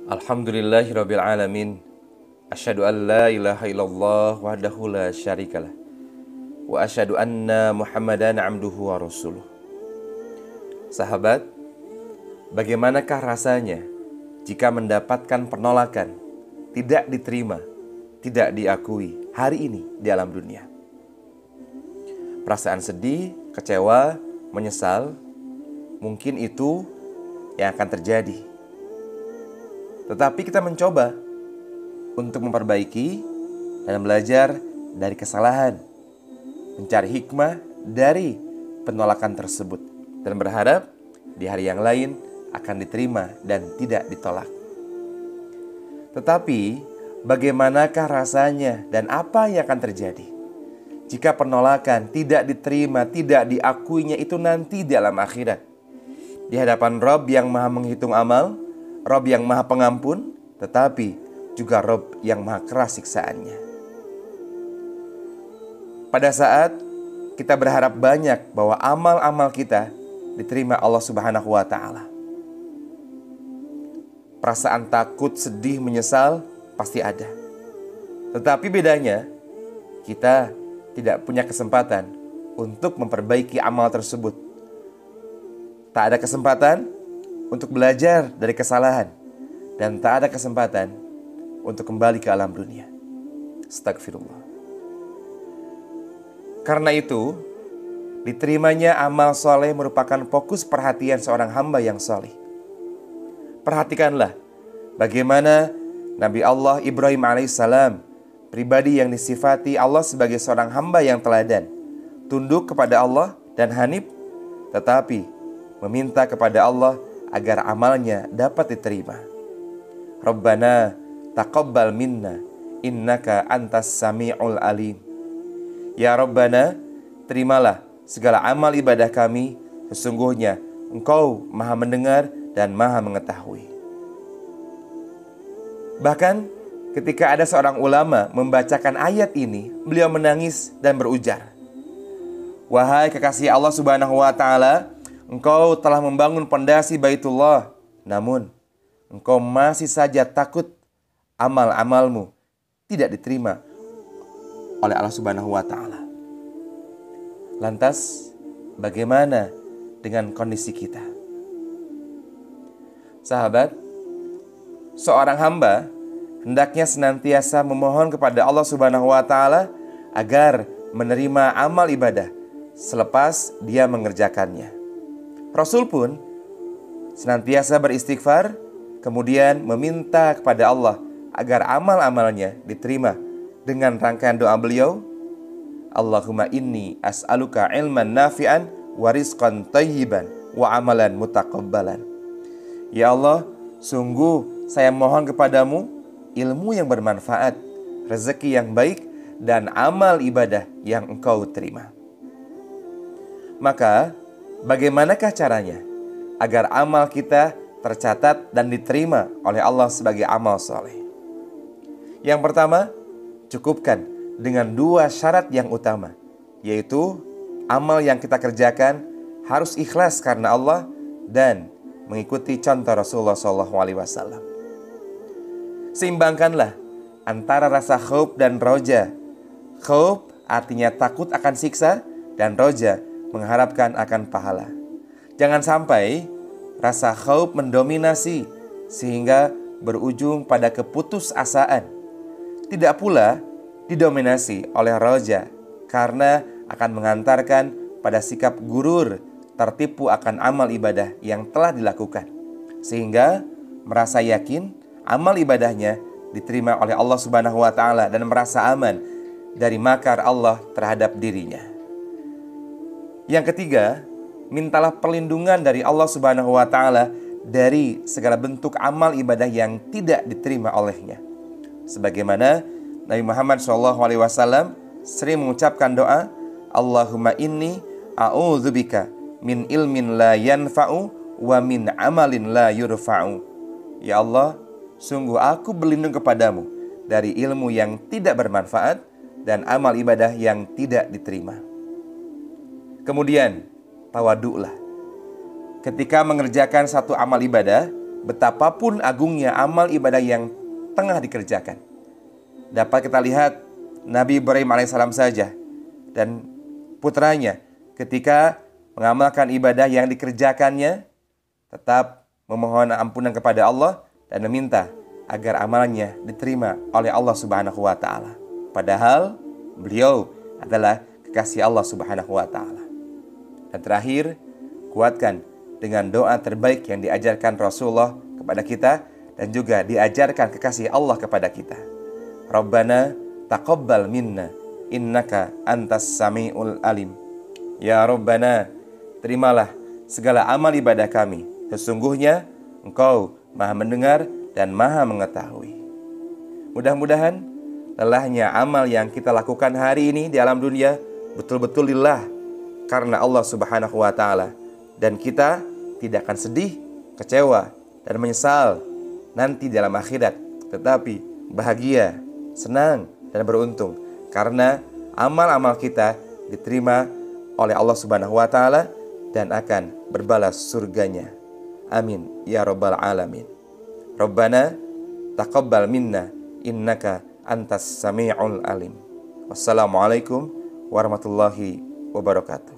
Alhamdulillahirabbil alamin. Asyhadu an la ilaha illallah wahdahu la syarikalah. Wa asyhadu anna Muhammadan abduhu wa rasuluh. Sahabat, bagaimanakah rasanya jika mendapatkan penolakan, tidak diterima, tidak diakui hari ini di alam dunia? Perasaan sedih, kecewa, menyesal, mungkin itu yang akan terjadi. Tetapi kita mencoba untuk memperbaiki dan belajar dari kesalahan, mencari hikmah dari penolakan tersebut, dan berharap di hari yang lain akan diterima dan tidak ditolak. Tetapi bagaimanakah rasanya dan apa yang akan terjadi jika penolakan, tidak diterima, tidak diakuinya itu nanti di alam akhirat, di hadapan Rabb yang maha menghitung amal, Rabb yang maha pengampun, tetapi juga Rabb yang maha keras siksaannya. Pada saat kita berharap banyak bahwa amal-amal kita diterima Allah Subhanahu wa Ta'ala, perasaan takut, sedih, menyesal pasti ada. Tetapi bedanya, kita tidak punya kesempatan untuk memperbaiki amal tersebut. Tak ada kesempatan untuk belajar dari kesalahan, dan tak ada kesempatan untuk kembali ke alam dunia. Astagfirullah. Karena itu, diterimanya amal soleh merupakan fokus perhatian seorang hamba yang soleh. Perhatikanlah bagaimana Nabi Allah Ibrahim alaihissalam, pribadi yang disifati Allah sebagai seorang hamba yang teladan, tunduk kepada Allah dan hanif, tetapi meminta kepada Allah agar amalnya dapat diterima. Rabbana taqabbal minna innaka antas sami'ul alim. Ya Rabbana, terimalah segala amal ibadah kami, sesungguhnya Engkau maha mendengar dan maha mengetahui. Bahkan ketika ada seorang ulama membacakan ayat ini, beliau menangis dan berujar, "Wahai kekasih Allah Subhanahu wa Ta'ala, Engkau telah membangun pondasi Baitullah, namun Engkau masih saja takut amal-amalmu tidak diterima oleh Allah Subhanahu wa Ta'ala." Lantas, bagaimana dengan kondisi kita? Sahabat, seorang hamba hendaknya senantiasa memohon kepada Allah Subhanahu wa Ta'ala agar menerima amal ibadah selepas dia mengerjakannya. Rasul pun senantiasa beristighfar, kemudian meminta kepada Allah agar amal-amalnya diterima dengan rangkaian doa beliau, Allahumma inni as'aluka ilman nafi'an wa rizqan thayyiban wa amalan mutaqabbalan. Ya Allah, sungguh saya mohon kepadamu ilmu yang bermanfaat, rezeki yang baik, dan amal ibadah yang Engkau terima. Maka bagaimanakah caranya agar amal kita tercatat dan diterima oleh Allah sebagai amal soleh? Yang pertama, cukupkan dengan dua syarat yang utama, yaitu amal yang kita kerjakan harus ikhlas karena Allah dan mengikuti contoh Rasulullah SAW. Seimbangkanlah antara rasa khauf dan roja. Khauf artinya takut akan siksa, dan roja mengharapkan akan pahala. Jangan sampai rasa khauf mendominasi sehingga berujung pada keputusasaan. Tidak pula didominasi oleh roja, karena akan mengantarkan pada sikap gurur, tertipu akan amal ibadah yang telah dilakukan, sehingga merasa yakin amal ibadahnya diterima oleh Allah Subhanahu wa Ta'ala dan merasa aman dari makar Allah terhadap dirinya. Yang ketiga, mintalah perlindungan dari Allah Subhanahu wa Ta'ala dari segala bentuk amal ibadah yang tidak diterima olehnya. Sebagaimana Nabi Muhammad SAW sering mengucapkan doa, Allahumma inni a'udzubika min ilmin la yanfa'u wa min amalin la yurfa'u. Ya Allah, sungguh aku berlindung kepadamu dari ilmu yang tidak bermanfaat dan amal ibadah yang tidak diterima. Kemudian, tawaduklah. Ketika mengerjakan satu amal ibadah, betapapun agungnya amal ibadah yang tengah dikerjakan. Dapat kita lihat Nabi Ibrahim alaihissalam saja dan putranya ketika mengamalkan ibadah yang dikerjakannya, tetap memohon ampunan kepada Allah dan meminta agar amalnya diterima oleh Allah Subhanahu wa taala. Padahal beliau adalah kekasih Allah Subhanahu wa taala. Dan terakhir, kuatkan dengan doa terbaik yang diajarkan Rasulullah kepada kita dan juga diajarkan kekasih Allah kepada kita. Rabbana taqabbal minna innaka antas samiul alim. Ya Rabbana, terimalah segala amal ibadah kami. Sesungguhnya Engkau Maha mendengar dan Maha mengetahui. Mudah-mudahan lelahnya amal yang kita lakukan hari ini di alam dunia betul-betul lillah karena Allah Subhanahu wa taala, dan kita tidak akan sedih, kecewa dan menyesal nanti dalam akhirat, tetapi bahagia, senang dan beruntung karena amal-amal kita diterima oleh Allah Subhanahu wa taala dan akan berbalas surganya. Amin ya rabbal alamin. Rabbana taqabbal minna innaka antas sami'ul alim. Wassalamualaikum warahmatullahi wabarakatuh.